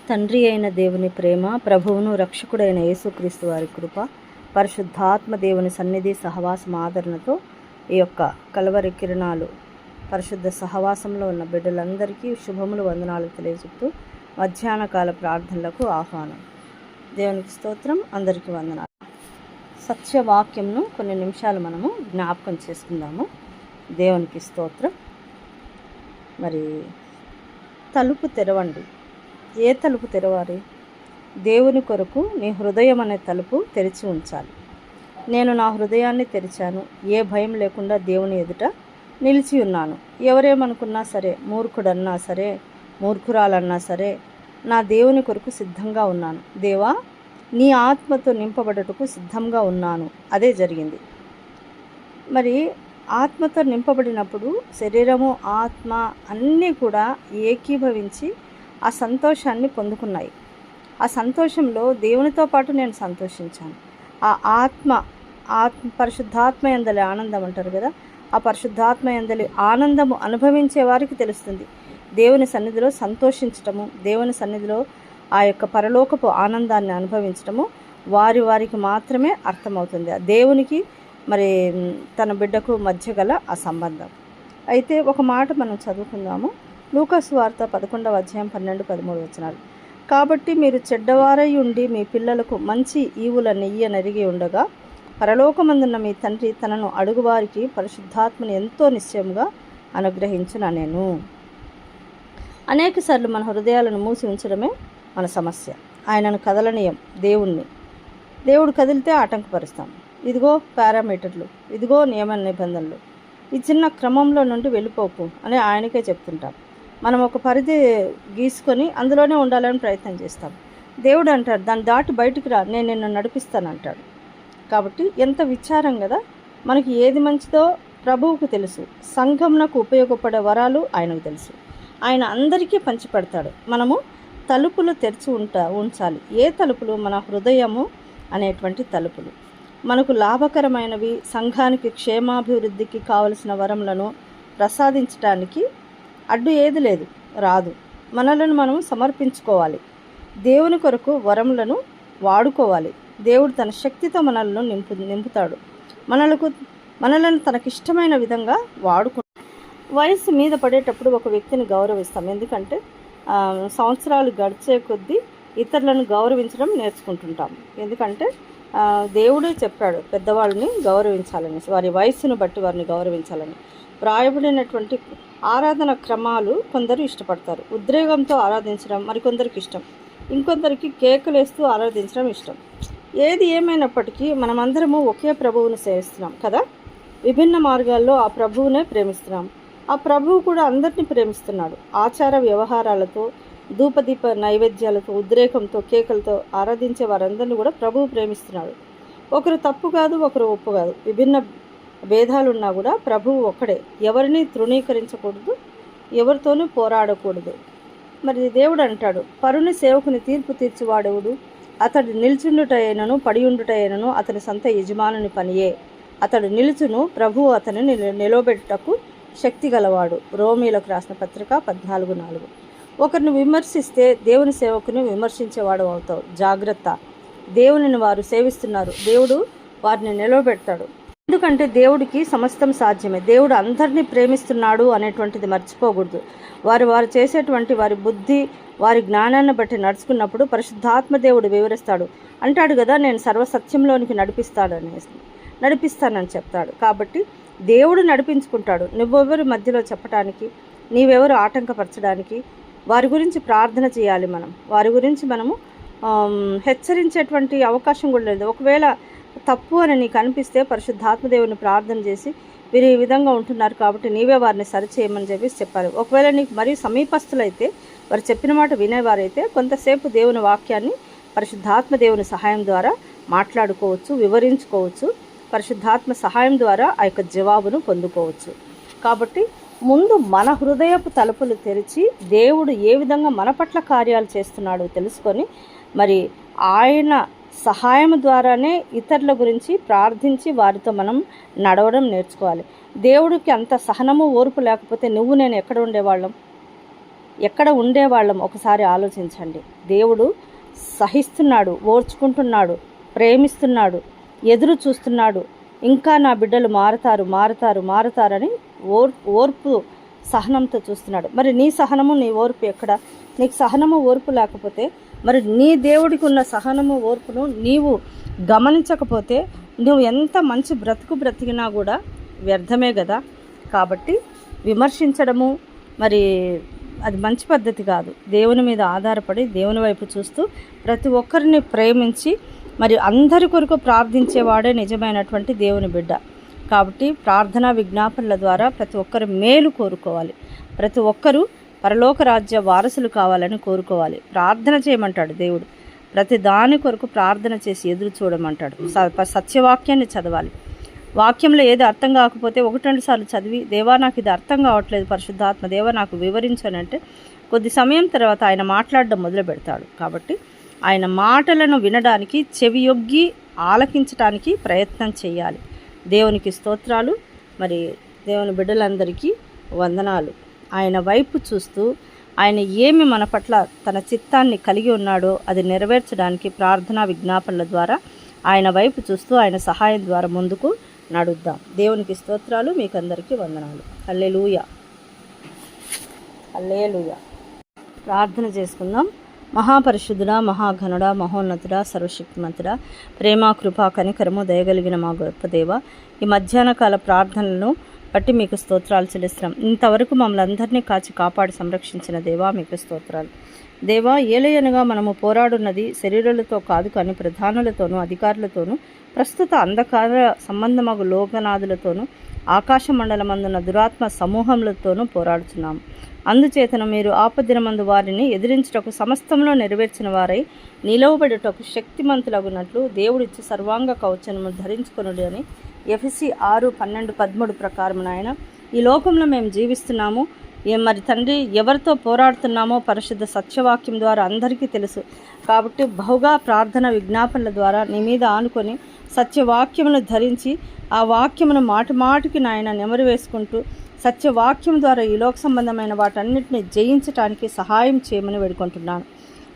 తండ్రి అయిన దేవుని ప్రేమ, ప్రభువును రక్షకుడైన యేసుక్రీస్తు వారి కృప, పరిశుద్ధాత్మ దేవుని సన్నిధి సహవాసం ఆదరణతో ఈ యొక్క కల్వరి కిరణాలు పరిశుద్ధ సహవాసంలో ఉన్న బిడ్డలందరికీ శుభములు, వందనాలు తెలియజెప్తూ మధ్యాహ్న కాల ప్రార్థనలకు ఆహ్వానం. దేవునికి స్తోత్రం. అందరికీ వందనాలు. సత్యవాక్యంను కొన్ని నిమిషాలు మనము జ్ఞాపకం చేసుకుందాము. దేవునికి స్తోత్రం. మరి తలుపు తెరవండి. ఏ తలుపు తెరవాలి? దేవుని కొరకు నీ హృదయం అనే తలుపు తెరిచి ఉంచాలి. నేను నా హృదయాన్ని తెరిచాను, ఏ భయం లేకుండా దేవుని ఎదుట నిలిచి ఉన్నాను. ఎవరేమనుకున్నా సరే, మూర్ఖుడన్నా సరే, మూర్ఖురాలన్నా సరే, నా దేవుని కొరకు సిద్ధంగా ఉన్నాను. దేవా, నీ ఆత్మతో నింపబడటకు సిద్ధంగా ఉన్నాను. అదే జరిగింది. మరి ఆత్మతో నింపబడినప్పుడు శరీరము, ఆత్మ అన్నీ కూడా ఏకీభవించి ఆ సంతోషాన్ని పొందుకున్నాయి. ఆ సంతోషంలో దేవునితో పాటు నేను సంతోషించాను. ఆ ఆత్మ పరిశుద్ధాత్మ యందలి ఆనందం అంటారు కదా, ఆ పరిశుద్ధాత్మ యందలి ఆనందము అనుభవించే వారికి తెలుస్తుంది. దేవుని సన్నిధిలో సంతోషించటము, దేవుని సన్నిధిలో ఆ యొక్క పరలోకపు ఆనందాన్ని అనుభవించటము వారికి మాత్రమే అర్థమవుతుంది. దేవునికి మరి తన బిడ్డకు మధ్య గల ఆ సంబంధం. అయితే ఒక మాట మనం చదువుకుందాము. లూకా సువార్త 11వ అధ్యాయం 12-13 వచనాలు. కాబట్టి మీరు చెడ్డవారై ఉండి మీ పిల్లలకు మంచి ఈవులన్నీ ఇయ్యనరిగి ఉండగా, పరలోకమందున్న మీ తండ్రి తనను అడుగువారికి పరిశుద్ధాత్మని ఎంతో నిశ్చయముగా అనుగ్రహించుననెను. అనేకసార్లు మన హృదయాలను మూసి ఉంచడమే మన సమస్య. ఆయనను కదలనీయం. దేవుడు కదిలితే ఆటంకపరుస్తాం. ఇదిగో పారామీటర్లు, ఇదిగో నియమ నిబంధనలు, ఈ చిన్న క్రమంలో నుండి వెళ్ళిపోకు అని ఆయనకే చెప్తుంటాం. మనం ఒక పరిధి గీసుకొని అందులోనే ఉండాలని ప్రయత్నం చేస్తాం. దేవుడు అంటాడు, దాన్ని దాటి బయటికి రా, నేను నిన్ను నడిపిస్తాను అంటాడు. కాబట్టి ఎంత విచారం కదా. మనకి ఏది మంచిదో ప్రభువుకు తెలుసు. సంఘంనకు ఉపయోగపడే వరాలు ఆయనకు తెలుసు. ఆయన అందరికీ పంచిపెడతాడు. మనము తలుపులు తెరిచి ఉంచాలి. ఏ తలుపులు? మన హృదయము అనేటువంటి తలుపులు. మనకు లాభకరమైనవి, సంఘానికి క్షేమాభివృద్ధికి కావలసిన వరములను ప్రసాదించడానికి అడ్డు ఏది లేదు, రాదు. మనలను మనం సమర్పించుకోవాలి. దేవుని కొరకు వరములను వాడుకోవాలి. దేవుడు తన శక్తితో మనలను నింపుతాడు. మనలను తనకిష్టమైన విధంగా వయసు మీద పడేటప్పుడు ఒక వ్యక్తిని గౌరవిస్తాం. ఎందుకంటే సంవత్సరాలు గడిచే కొద్దీ ఇతరులను గౌరవించడం నేర్చుకుంటుంటాం. ఎందుకంటే దేవుడే చెప్పాడు పెద్దవాళ్ళని గౌరవించాలని, వారి వయస్సును బట్టి వారిని గౌరవించాలని. వ్రాయబడినటువంటి ఆరాధన క్రమాలు కొందరు ఇష్టపడతారు. ఉద్రేకంతో ఆరాధించడం మరికొందరికి ఇష్టం, ఇంకొందరికి కేకలేస్తూ ఆరాధించడం ఇష్టం. ఏది ఏమైనప్పటికీ మనమందరము ఒకే ప్రభువును సేవిస్తున్నాం కదా. విభిన్న మార్గాల్లో ఆ ప్రభువునే ప్రేమిస్తున్నాం. ఆ ప్రభువు కూడా అందరినీ ప్రేమిస్తున్నాడు. ఆచార వ్యవహారాలతో, ధూపదీప నైవేద్యాలతో, ఉద్రేకంతో, కేకలతో ఆరాధించే వారందరినీ కూడా ప్రభువు ప్రేమిస్తున్నాడు. ఒకరు తప్పు కాదు, ఒకరు ఒప్పు కాదు. విభిన్న భేదాలున్నా కూడా ప్రభువు ఒక్కడే. ఎవరిని తృణీకరించకూడదు, ఎవరితోనూ పోరాడకూడదు. మరి దేవుడు అంటాడు, పరుని సేవకుని తీర్పు తీర్చువాడెవడు? అతడు నిల్చుండుటైనను పడియుండుటైనను అతని సొంత యజమానుని పనియే. అతడు నిలుచును, ప్రభువు అతని నిలబెట్టుటకు శక్తి గలవాడు. రోమీలకు రాసిన పత్రిక 14:4. ఒకరిని విమర్శిస్తే దేవుని సేవకుని విమర్శించేవాడు అవుతావు. జాగ్రత్త. దేవునిని వారు సేవిస్తున్నారు, దేవుడు వారిని నిలబెడతాడు. ఎందుకంటే దేవుడికి సమస్తం సాధ్యమే. దేవుడు అందరినీ ప్రేమిస్తున్నాడు అనేటువంటిది మర్చిపోకూడదు. వారు చేసేటువంటి వారి బుద్ధి, వారి జ్ఞానాన్ని బట్టి నడుచుకున్నప్పుడు పరిశుద్ధాత్మ దేవుడు వివరిస్తాడు. అంటాడు కదా, నేను సర్వసత్యంలోనికి నడిపిస్తానని చెప్తాడు. కాబట్టి దేవుడు నడిపించుకుంటాడు. నువ్వెవరు మధ్యలో చెప్పడానికి, నీవెవరు ఆటంకపరచడానికి? వారి గురించి ప్రార్థన చేయాలి. వారి గురించి మనము హెచ్చరించేటువంటి అవకాశం కూడా లేదు. ఒకవేళ తప్పు అని నీకు అనిపిస్తే పరిశుద్ధాత్మదేవుని ప్రార్థన చేసి, వీరు ఈ విధంగా ఉంటున్నారు కాబట్టి నీవే వారిని సరిచేయమని చెప్పాలి. ఒకవేళ నీకు మరీ సమీపస్తులైతే, వారు చెప్పిన మాట వినేవారైతే కొంతసేపు దేవుని వాక్యాన్ని పరిశుద్ధాత్మ దేవుని సహాయం ద్వారా మాట్లాడుకోవచ్చు, వివరించుకోవచ్చు. పరిశుద్ధాత్మ సహాయం ద్వారా ఆ యొక్క జవాబును పొందుకోవచ్చు. కాబట్టి ముందు మన హృదయపు తలుపులు తెరిచి దేవుడు ఏ విధంగా మన పట్ల కార్యాలు చేస్తున్నాడో తెలుసుకొని, మరి ఆయన సహాయం ద్వారానే ఇతరుల గురించి ప్రార్థించి వారితో మనం నడవడం నేర్చుకోవాలి. దేవుడికి అంత సహనము, ఓర్పు లేకపోతే నువ్వు నేను ఎక్కడ ఉండేవాళ్ళం? ఎక్కడ ఉండేవాళ్ళం ఒకసారి ఆలోచించండి. దేవుడు సహిస్తున్నాడు, ఓర్చుకుంటున్నాడు, ప్రేమిస్తున్నాడు, ఎదురు చూస్తున్నాడు. ఇంకా నా బిడ్డలు మారతారని ఓర్పు సహనంతో చూస్తున్నాడు. మరి నీ సహనము నీ ఓర్పు ఎక్కడ? నీకు సహనము ఓర్పు లేకపోతే, మరి నీ దేవుడికి ఉన్న సహనము ఓర్పును నీవు గమనించకపోతే నువ్వు ఎంత మంచి బ్రతికినా కూడా వ్యర్థమే కదా. కాబట్టి విమర్శించడము మరి అది మంచి పద్ధతి కాదు. దేవుని మీద ఆధారపడి దేవుని వైపు చూస్తూ ప్రతి ఒక్కరిని ప్రేమించి మరి అందరి కొరకు ప్రార్థించేవాడే నిజమైనటువంటి దేవుని బిడ్డ. కాబట్టి ప్రార్థనా విజ్ఞాపనల ద్వారా ప్రతి ఒక్కరు మేలు కోరుకోవాలి. ప్రతి ఒక్కరూ పరలోక రాజ్య వారసులు కావాలని కోరుకోవాలి. ప్రార్థన చేయమంటాడు దేవుడు. ప్రతి దాని కొరకు ప్రార్థన చేసి ఎదురు చూడమంటాడు. సత్యవాక్యాన్ని చదవాలి. వాక్యంలో ఏది అర్థం కాకపోతే 1-2 సార్లు చదివి, దేవా నాకు ఇది అర్థం కావట్లేదు, పరిశుద్ధాత్మ దేవా నాకు వివరించానంటే కొద్ది సమయం తర్వాత ఆయన మాట్లాడడం మొదలు పెడతాడు. కాబట్టి ఆయన మాటలను వినడానికి చెవియొగ్గి ఆలకించడానికి ప్రయత్నం చేయాలి. దేవునికి స్తోత్రాలు. మరి దేవుని బిడ్డలందరికీ వందనాలు. ఆయన వైపు చూస్తూ ఆయన ఏమి మన పట్ల తన చిత్తాన్ని కలిగి ఉన్నాడో అది నెరవేర్చడానికి ప్రార్థనా విజ్ఞాపనల ద్వారా ఆయన వైపు చూస్తూ ఆయన సహాయం ద్వారా ముందుకు నడుద్దాం. దేవునికి స్తోత్రాలు. మీకందరికీ వందనాలు. హల్లెలూయా, హల్లెలూయా. ప్రార్థన చేసుకుందాం. మహాపరిశుద్ధుడా, మహాఘనుడా, మహోన్నతుడా, సర్వశక్తిమంతుడా, ప్రేమ, కృపా, కనికరము, దయగలిగిన మా గొప్ప దేవ, ఈ మధ్యాహ్న కాల ప్రార్థనలను బట్టి మీకు స్తోత్రాలు చెల్లిస్తున్నాం. ఇంతవరకు మమ్మల్ని అందరినీ కాచి కాపాడి సంరక్షించిన దేవా మీకు స్తోత్రాలు. దేవా, ఏలయనగా మనము పోరాడున్నది శరీరాలతో కాదు కానీ ప్రధానులతోనూ అధికారులతోనూ ప్రస్తుత అంధకార సంబంధమగు లోకనాథులతోనూ ఆకాశ మండలమందున్న దురాత్మ సమూహములతోనూ పోరాడుచున్నాము. అందుచేతను మీరు ఆపదినమందు వారిని ఎదిరించుటకు సమస్తంలో నెరవేర్చిన వారై నిలవబడుటకు శక్తిమంతులగునట్లు దేవుడిచ్చి సర్వాంగ కవచనము ధరించుకొనుడి అని ఎఫెసీ 6:12-13 ప్రకారం నాయన ఈ లోకంలో మేము జీవిస్తున్నాము. మరి తండ్రి, ఎవరితో పోరాడుతున్నామో పరిశుద్ధ సత్యవాక్యం ద్వారా అందరికీ తెలుసు. కాబట్టి బహుగా ప్రార్థన విజ్ఞాపనల ద్వారా నీ మీద ఆనుకొని సత్యవాక్యమును ధరించి ఆ వాక్యమును మాటికి నాయన నెమరు వేసుకుంటూ సత్యవాక్యం ద్వారా ఈ లోక సంబంధమైన వాటన్నిటిని జయించడానికి సహాయం చేయమని వేడుకుంటున్నాను.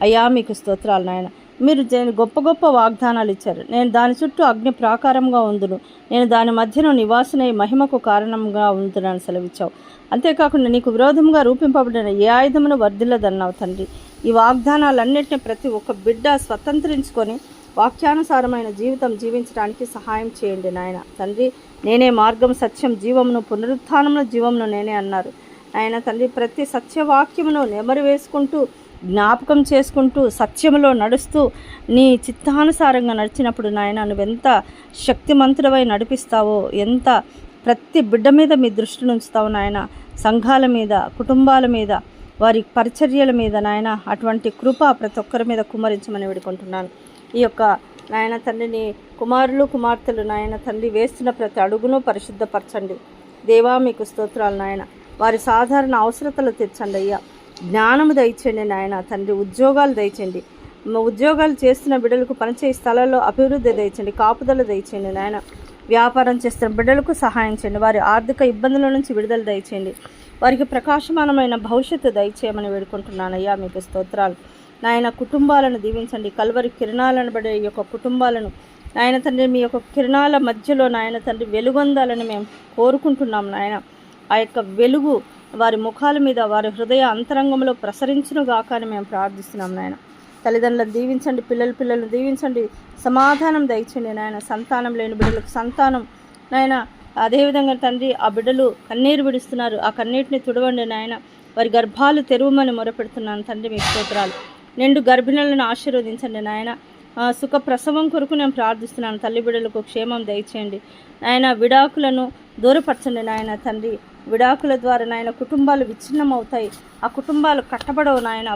అయ్యా మీకు స్తోత్రాలు నాయన. మీరు గొప్ప వాగ్దానాలు ఇచ్చారు. నేను దాని చుట్టూ అగ్ని ప్రాకారంగా ఉందును, నేను దాని మధ్యలో నివాసనై మహిమకు కారణంగా ఉందునని సెలవిచ్చావు. అంతేకాకుండా నీకు విరోధంగా రూపింపబడిన ఏ ఆయుధమును వర్ధిల్లదన్నావు తండ్రి. ఈ వాగ్దానాలన్నింటినీ ప్రతి ఒక్క బిడ్డ స్వతంత్రించుకొని వాక్యానుసారమైన జీవితం జీవించడానికి సహాయం చేయండి నాయన. తండ్రి, నేనే మార్గం, సత్యం, జీవమును, పునరుత్థానమును, జీవమును నేనే అన్నారు నాయన. తండ్రి, ప్రతి సత్యవాక్యమును నెమరు వేసుకుంటూ జ్ఞాపకం చేసుకుంటూ సత్యములో నడుస్తూ నీ చిత్తానుసారంగా నడిచినప్పుడు నాయన నువ్వెంత శక్తిమంతుడవై నడిపిస్తావో, ఎంత ప్రతి బిడ్డ మీద మీ దృష్టిని ఉంచుతావు నాయన. సంఘాల మీద, కుటుంబాల మీద, వారి పరిచర్యల మీద నాయన అటువంటి కృప ప్రతి ఒక్కరి మీద కుమ్మరించమని వేడుకుంటున్నాను. ఈ యొక్క నాయన తండ్రి, నీ కుమారులు కుమార్తెలు నాయన తండ్రి వేస్తున్న ప్రతి అడుగును పరిశుద్ధపరచండి దేవా. మీకు స్తోత్రాలు నాయన. వారి సాధారణ అవసరతలు తీర్చండి అయ్యా. జ్ఞానము దయచేయండి నాయన తండ్రి. ఉద్యోగాలు దయచేయండి. ఉద్యోగాలు చేస్తున్న బిడ్డలకు పనిచేయ స్థలాల్లో అభివృద్ధి దయచేయండి, కాపుదల దయచేయండి నాయన. వ్యాపారం చేస్తున్న బిడ్డలకు సహాయం చేయండి. వారి ఆర్థిక ఇబ్బందుల నుంచి విడుదల దయచేయండి. వారికి ప్రకాశమానమైన భవిష్యత్తు దయచేయమని వేడుకుంటున్నాను అయ్యా. మీకు స్తోత్రాలు నాయన. కుటుంబాలను దీవించండి. కల్వరి కిరణాలను బడే ఈ యొక్క కుటుంబాలను నాయన తండ్రి మీ యొక్క కిరణాల మధ్యలో నాయన తండ్రి వెలుగొందాలని మేము కోరుకుంటున్నాం నాయన. ఆ యొక్క వెలుగు వారి ముఖాల మీద, వారి హృదయ అంతరంగంలో ప్రసరించునుగాక అని మేము ప్రార్థిస్తున్నాం నాయన. తల్లిదండ్రులను దీవించండి, పిల్లలను దీవించండి, సమాధానం దయచండి నాయన. సంతానం లేని బిడ్డలకు సంతానం నాయన. అదేవిధంగా తండ్రి, ఆ బిడ్డలు కన్నీరు విడుస్తున్నారు, ఆ కన్నీటిని తుడవండి నాయన. వారి గర్భాలు తెరువమని మొరపెడుతున్నాను తండ్రి. మీ స్తోత్రాలు. నిండు గర్భిణులను ఆశీర్వదించండి నాయన. సుఖ ప్రసవం కొరకు నేను ప్రార్థిస్తున్నాను. తల్లి బిడ్డలకు క్షేమం దయచేయండి నాయన. విడాకులను దూరపరచండి నాయన తండ్రి. విడాకుల ద్వారా నాయన కుటుంబాలు విచ్ఛిన్నమవుతాయి, ఆ కుటుంబాలు కట్టబడవు నాయన.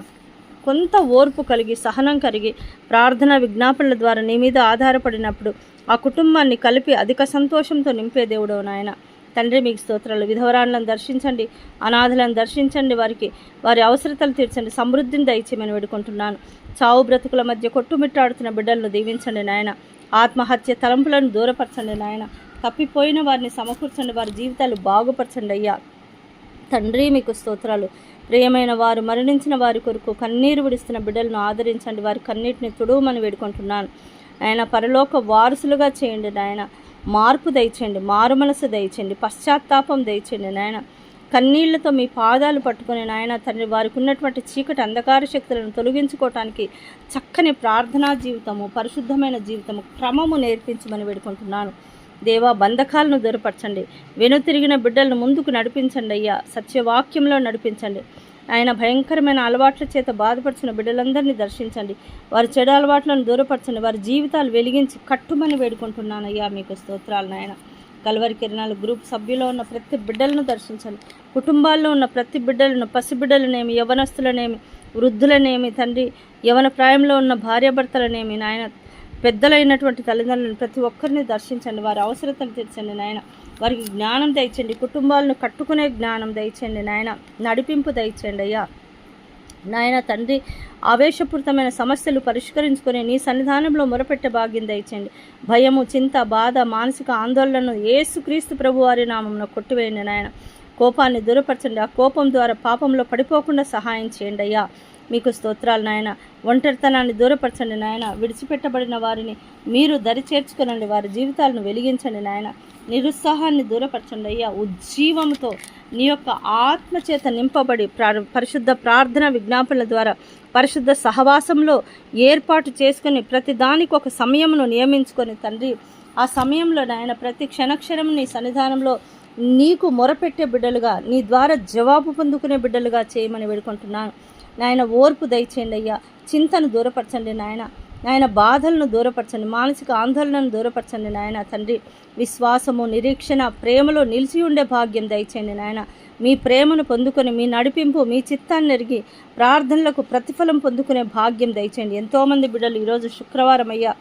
కొంత ఓర్పు కలిగి, సహనం కలిగి ప్రార్థన విజ్ఞాపనల ద్వారా నీ మీద ఆధారపడినప్పుడు ఆ కుటుంబాన్ని కలిపి అధిక సంతోషంతో నింపే దేవుడవు నాయన తండ్రి. మీకు స్తోత్రాలు. విధవరాలను దర్శించండి, అనాథలను దర్శించండి, వారి అవసరతలు తీర్చండి, సమృద్ధిని దయచేయమని వేడుకుంటున్నాను. చావు బ్రతుకుల మధ్య కొట్టుమిట్టాడుతున్న బిడ్డలను దీవించండి నాయన. ఆత్మహత్య తలంపులను దూరపరచండి నాయన. తప్పిపోయిన వారిని సమకూర్చండి, వారి జీవితాలు బాగుపరచండి అయ్యా తండ్రి. మీకు స్తోత్రాలు. ప్రియమైన వారు మరణించిన వారి కొరకు కన్నీరు విడుస్తున్న బిడ్డలను ఆదరించండి, వారి కన్నీటిని తుడువమని వేడుకుంటున్నాను. ఆయన పరలోక వారసులుగా చేయండి నాయన. మార్పు దయచేయండి, మారు మనసు దయచేయండి, పశ్చాత్తాపం దయచేయండి నాయన. కన్నీళ్లతో మీ పాదాలు పట్టుకుని నాయన తండ్రి వారికి ఉన్నటువంటి చీకటి అంధకార శక్తులను తొలగించుకోవటానికి చక్కని ప్రార్థనా జీవితము, పరిశుద్ధమైన జీవితము, క్రమము నేర్పించమని వేడుకుంటున్నాను. దేవా, బంధకాలను దూరపరచండి, వెనుతిరిగిన బిడ్డలను ముందుకు నడిపించండి అయ్యా, సత్యవాక్యంలో నడిపించండి. ఆయన భయంకరమైన అలవాట్ల చేత బాధపరిచిన బిడ్డలందరినీ దర్శించండి, వారి చెడు అలవాట్లను దూరపరచండి, వారి జీవితాలు వెలిగించి కట్టుమని వేడుకుంటున్నాను అయ్యా. మీకు స్తోత్రాలు నాయన. కల్వరి కిరణాలు గ్రూప్ సభ్యులో ఉన్న ప్రతి బిడ్డలను దర్శించండి, కుటుంబాల్లో ఉన్న ప్రతి బిడ్డలను, పసిబిడ్డలనేమి, యవనస్తులనేమి, వృద్ధులనేమి తండ్రి, యవన ప్రాయంలో ఉన్న భార్యాభర్తలనేమి నాయన, పెద్దలైనటువంటి తల్లిదండ్రులను ప్రతి ఒక్కరిని దర్శించండి, వారి అవసరతలు తీర్చండి నాయన. వారికి జ్ఞానం దయచండి, కుటుంబాలను కట్టుకునే జ్ఞానం దయచండి నాయన, నడిపింపు దయచండి అయ్యా. నాయన తండ్రి, ఆవేశపూరితమైన సమస్యలు పరిష్కరించుకొని నీ సన్నిధానంలో మొరపెట్టే భాగ్యం దయచండి. భయము, చింత, బాధ, మానసిక ఆందోళనను యేసుక్రీస్తు ప్రభువారి నామమున కొట్టివేయండి నాయన. కోపాన్ని దూరపరచండి, ఆ కోపం ద్వారా పాపంలో పడిపోకుండా సహాయం చేయండి అయ్యా. మీకు స్తోత్రాలు నాయన. ఒంటరితనాన్ని దూరపరచండి నాయన. విడిచిపెట్టబడిన వారిని మీరు దరి చేర్చుకునండి, వారి జీవితాలను వెలిగించండి నాయన. నిరుత్సాహాన్ని దూరపరచండి అయ్యా. ఉజ్జీవంతో నీ యొక్క ఆత్మచేత నింపబడి పరిశుద్ధ ప్రార్థన విజ్ఞాపనల ద్వారా పరిశుద్ధ సహవాసంలో ఏర్పాటు చేసుకుని ప్రతి దానికి ఒక సమయమును నియమించుకొని తండ్రి, ఆ సమయంలో నాయన ప్రతి క్షణక్షణం నీ సన్నిధానంలో నీకు మొరపెట్టే బిడ్డలుగా, నీ ద్వారా జవాబు పొందుకునే బిడ్డలుగా చేయమని వేడుకుంటున్నాను నాయన. ఓర్పు దయచేయండి అయ్యా. చింతను దూరపరచండి నాయన. నాయన బాధలను దూరపరచండి, మానసిక ఆందోళనను దూరపరచండి నాయన తండ్రి. విశ్వాసము, నిరీక్షణ, ప్రేమలో నిలిచి ఉండే భాగ్యం దయచేయండి నాయన. మీ ప్రేమను పొందుకొని, మీ నడిపింపు, మీ చిత్తాన్ని ఎరిగి ప్రార్థనలకు ప్రతిఫలం పొందుకునే భాగ్యం దయచేయండి. ఎంతోమంది బిడ్డలు ఈరోజు శుక్రవారం అయ్యా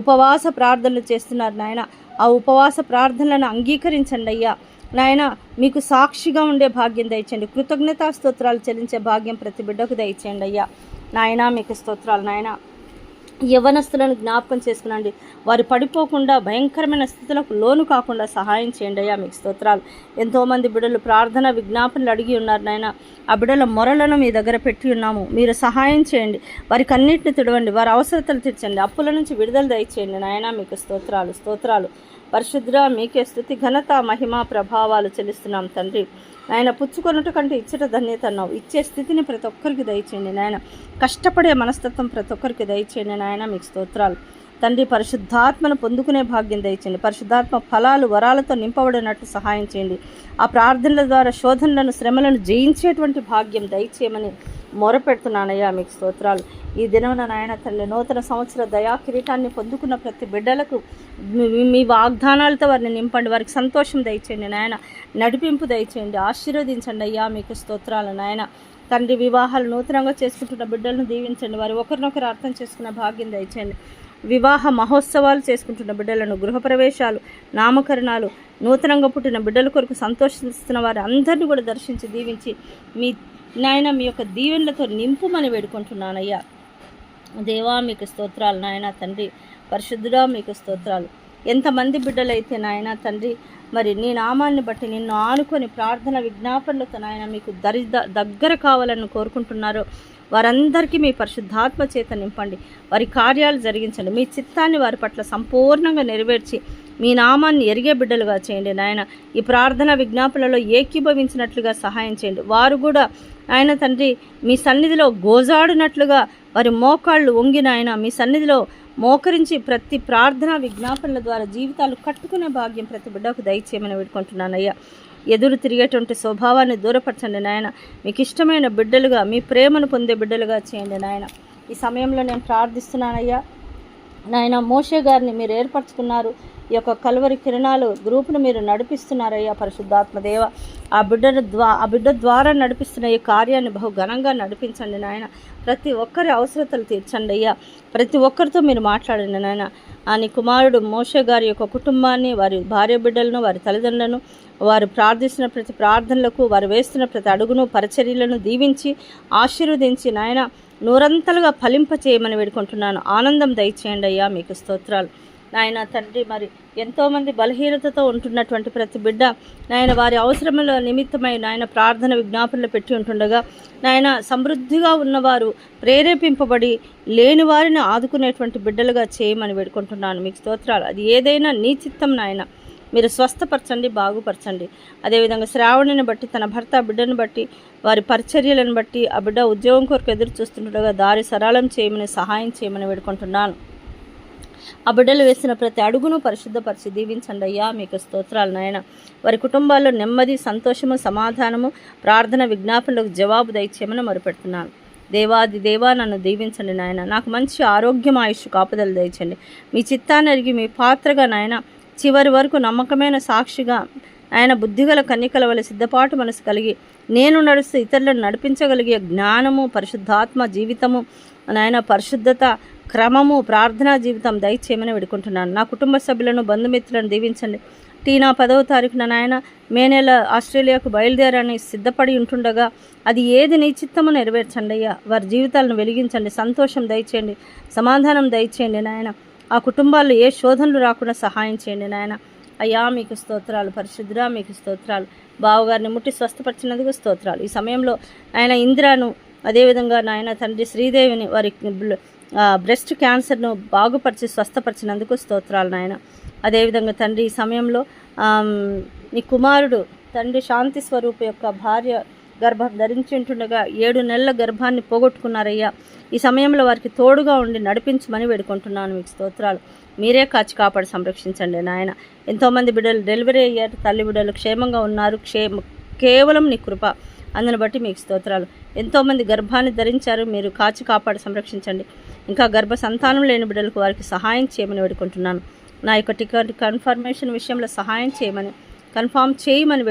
ఉపవాస ప్రార్థనలు చేస్తున్నారు నాయన. ఆ ఉపవాస ప్రార్థనలను అంగీకరించండి అయ్యా నాయన. మీకు సాక్షిగా ఉండే భాగ్యం దయచేయండి. కృతజ్ఞతా స్తోత్రాలు చెల్లించే భాగ్యం ప్రతి బిడ్డకు దయచేయండి అయ్యా నాయన. మీకు స్తోత్రాలు నాయన. యవనస్తులను జ్ఞాపకం చేసుకునండి, వారు పడిపోకుండా భయంకరమైన స్థితులకు లోను కాకుండా సహాయం చేయండి అయ్యా. మీకు స్తోత్రాలు. ఎంతోమంది బిడ్డలు ప్రార్థన విజ్ఞాపనలు అడిగి ఉన్నారు నాయన. ఆ బిడ్డల మొరలను మీ దగ్గర పెట్టి ఉన్నాము, మీరు సహాయం చేయండి, వారికి అన్నింటిని తుడవండి, వారి అవసరతలు తీర్చండి, అప్పుల నుంచి విడుదల దయచేయండి నాయన. మీకు స్తోత్రాలు, స్తోత్రాలు. పరిశుద్ధ మీకే స్తుతి, ఘనత, మహిమ, ప్రభావాలు చెల్లిస్తున్నాం తండ్రి. నాయన, పుచ్చుకొనుట కంటే ఇచ్చట ధన్యత అన్నావు. ఇచ్చే స్థితిని ప్రతి ఒక్కరికి దయచేయండి నాయన. కష్టపడే మనస్తత్వం ప్రతి ఒక్కరికి దయచేయండి నాయన. మీకు స్తోత్రాలు తండ్రి. పరిశుద్ధాత్మను పొందుకునే భాగ్యం దయచేయండి. పరిశుద్ధాత్మ ఫలాలు, వరాలతో నింపబడినట్టు సహాయం చేయండి. ఆ ప్రార్థనల ద్వారా శోధనలను, శ్రమలను జయించేటువంటి భాగ్యం దయచేయమని మొరపెడుతున్నానయ్యా. మీకు స్తోత్రాలు. ఈ దినమున నాయన తండ్రి, నూతన సంవత్సర దయా కిరీటాన్ని పొందుకున్న ప్రతి బిడ్డలకు మీ వాగ్దానాలతో వారిని నింపండి, వారికి సంతోషం దయచేయండి నాయన. నడిపింపు దయచేయండి, ఆశీర్వదించండి అయ్యా. మీకు స్తోత్రాలు నాయన తండ్రి. వివాహాలు నూతనంగా చేసుకుంటున్న బిడ్డలను దీవించండి, వారు ఒకరినొకరు అర్థం చేసుకున్న భాగ్యం దయచేయండి. వివాహ మహోత్సవాలు చేసుకుంటున్న బిడ్డలను, గృహప్రవేశాలు, నామకరణాలు, నూతనంగా పుట్టిన బిడ్డల కొరకు సంతోషిస్తున్న వారి అందరినీ కూడా దర్శించి దీవించి మీ నాయన మీ యొక్క దీవెనలతో నింపుమని వేడుకుంటున్నానయ్యా. దేవా, మీకు స్తోత్రాలు నాయన తండ్రి. పరిశుద్ధుడా, మీకు స్తోత్రాలు. ఎంతమంది బిడ్డలైతే నాయన తండ్రి మరి నీ నామాన్ని బట్టి నిన్ను ఆనుకొని ప్రార్థన విజ్ఞాపనలతో నాయన మీకు దగ్గర కావాలని కోరుకుంటున్నారో వారందరికీ మీ పరిశుద్ధాత్మ చేత నింపండి, వారి కార్యాలు జరిగించండి, మీ చిత్తాన్ని వారి పట్ల సంపూర్ణంగా నెరవేర్చి మీ నామాన్ని ఎరిగే బిడ్డలుగా చేయండి నాయన. ఈ ప్రార్థన విజ్ఞాపనలో ఏకీభవించినట్లుగా సహాయం చేయండి. వారు కూడా ఆయన తండ్రి మీ సన్నిధిలో గోజాడినట్లుగా వారి మోకాళ్ళు వంగిన ఆయన మీ సన్నిధిలో మోకరించి ప్రతి ప్రార్థన విజ్ఞాపనల ద్వారా జీవితాలు కట్టుకునే భాగ్యం ప్రతి బిడ్డకు దయచేయమని వేడుకుంటున్నానయ్యా. ఎదురు తిరిగేటువంటి స్వభావాన్ని దూరపరచండి నాయన. మీకు ఇష్టమైన బిడ్డలుగా, మీ ప్రేమను పొందే బిడ్డలుగా చేయండి నాయన. ఈ సమయంలో నేను ప్రార్థిస్తున్నానయ్యా నాయన. మోషే గారిని మీరు ఏర్పరచుకున్నారు, ఈ యొక్క కల్వరి కిరణాలు గ్రూపును మీరు నడిపిస్తున్నారయ్యా. పరిశుద్ధాత్మదేవ, ఆ బిడ్డ ద్వారా నడిపిస్తున్న ఈ కార్యాన్ని బహు ఘనంగా నడిపించండి నాయన. ప్రతి ఒక్కరి అవసరతలు తీర్చండి అయ్యా. ప్రతి ఒక్కరితో మీరు మాట్లాడండి నాయన. నీ కుమారుడు మోషే గారి యొక్క కుటుంబాన్ని, వారి భార్య బిడ్డలను, వారి తల్లిదండ్రులను, వారు ప్రార్థిస్తున్న ప్రతి ప్రార్థనలకు, వారు వేస్తున్న ప్రతి అడుగును, పరిచర్యలను దీవించి ఆశీర్వదించి నాయన నూరంతలుగా ఫలింప చేయమని వేడుకుంటున్నాను. ఆనందం దయచేయండి అయ్యా. మీకు స్తోత్రాలు. నాయన తండ్రి మరి ఎంతోమంది బలహీనతతో ఉంటున్నటువంటి ప్రతి బిడ్డ నాయన వారి అవసరముల నిమిత్తమై నాయన ప్రార్థన విజ్ఞాపనలు పెట్టి ఉంటుండగా నాయన సమృద్ధిగా ఉన్నవారు ప్రేరేపింపబడి లేని వారిని ఆదుకునేటువంటి బిడ్డలుగా చేయమని వేడుకుంటున్నాను. మీకు స్తోత్రాలు. అది ఏదైనా నీ చిత్తం నాయన, మీరు స్వస్థపరచండి, బాగుపరచండి. అదేవిధంగా శ్రావణిని బట్టి, తన భర్త బిడ్డను బట్టి, వారి పరిచర్యలను బట్టి ఆ బిడ్డ ఉద్యోగం కొరకు ఎదురు చూస్తుండగా దారి సరళం చేయమని సహాయం చేయమని వేడుకుంటున్నాను. ఆ బిడ్డలు వేసిన ప్రతి అడుగును పరిశుద్ధపరిచి దీవించండి అయ్యా. మీకు స్తోత్రాలు నాయన. వారి కుటుంబాల్లో నెమ్మది, సంతోషము, సమాధానము, ప్రార్థన విజ్ఞాపనలకు జవాబు దయచేయమని మొరుపెడుతున్నాను. దేవాది దేవా నన్ను దీవించండి నాయన. నాకు మంచి ఆరోగ్యం, ఆయుష్ కాపుదలు దయచండి. మీ చిత్తాన్ని అరిగి మీ పాత్రగా నాయన చివరి వరకు నమ్మకమైన సాక్షిగా ఆయన బుద్ధిగల కన్యకల వలె సిద్ధపాటు మనసు కలిగి నేను నడుస్తూ ఇతరులను నడిపించగలిగే జ్ఞానము, పరిశుద్ధాత్మ జీవితము నాయన, పరిశుద్ధత, క్రమము, ప్రార్థనా జీవితం దయచేయమని వేడుకుంటున్నాను. నా కుటుంబ సభ్యులను, బంధుమిత్రులను దీవించండి. టీనా 10వ తారీఖున నాయన మే నెల ఆస్ట్రేలియాకు బయలుదేరని సిద్ధపడి ఉంటుండగా అది ఏది నీ చిత్తము నెరవేర్చండి అయ్యా. వారి జీవితాలను వెలిగించండి, సంతోషం దయచేయండి, సమాధానం దయచేయండి నాయన. ఆ కుటుంబాల్లో ఏ శోధనలు రాకుండా సహాయం చేయండి నాయన. అయ్యా మీకు స్తోత్రాలు. పరిశుద్ధుడా మీకు స్తోత్రాలు. బావగారిని ముట్టి స్వస్థపరిచినందుకు స్తోత్రాలు. ఈ సమయంలో ఆయన ఇందిరాను, అదేవిధంగా నాయన తండ్రి శ్రీదేవిని వారి బ్రెస్ట్ క్యాన్సర్ను బాగుపరిచి స్వస్థపరిచినందుకు స్తోత్రాలు నాయన. అదేవిధంగా తండ్రి ఈ సమయంలో నీ కుమారుడు తండ్రి శాంతి స్వరూప యొక్క భార్య గర్భం ధరించుంటుండగా 7 నెలల గర్భాన్ని పోగొట్టుకున్నారయ్యా. ఈ సమయంలో వారికి తోడుగా ఉండి నడిపించమని వేడుకుంటున్నాను. మీకు స్తోత్రాలు. మీరే కాచి కాపాడి సంరక్షించండి నాయన. ఎంతోమంది బిడ్డలు డెలివరీ అయ్యారు, తల్లి బిడ్డలు క్షేమంగా ఉన్నారు. కేవలం నీ కృప, అందుని బట్టి మీకు స్తోత్రాలు. ఎంతోమంది గర్భాన్ని ధరించారు, మీరు కాచి కాపాడి సంరక్షించండి. ఇంకా గర్భ సంతానం లేని బిడ్డలకు వారికి సహాయం చేయమని వేడుకుంటున్నాను. నా యొక్క టికెట్ కన్ఫర్మేషన్ విషయంలో సహాయం చేయమని, కన్ఫామ్ చేయమని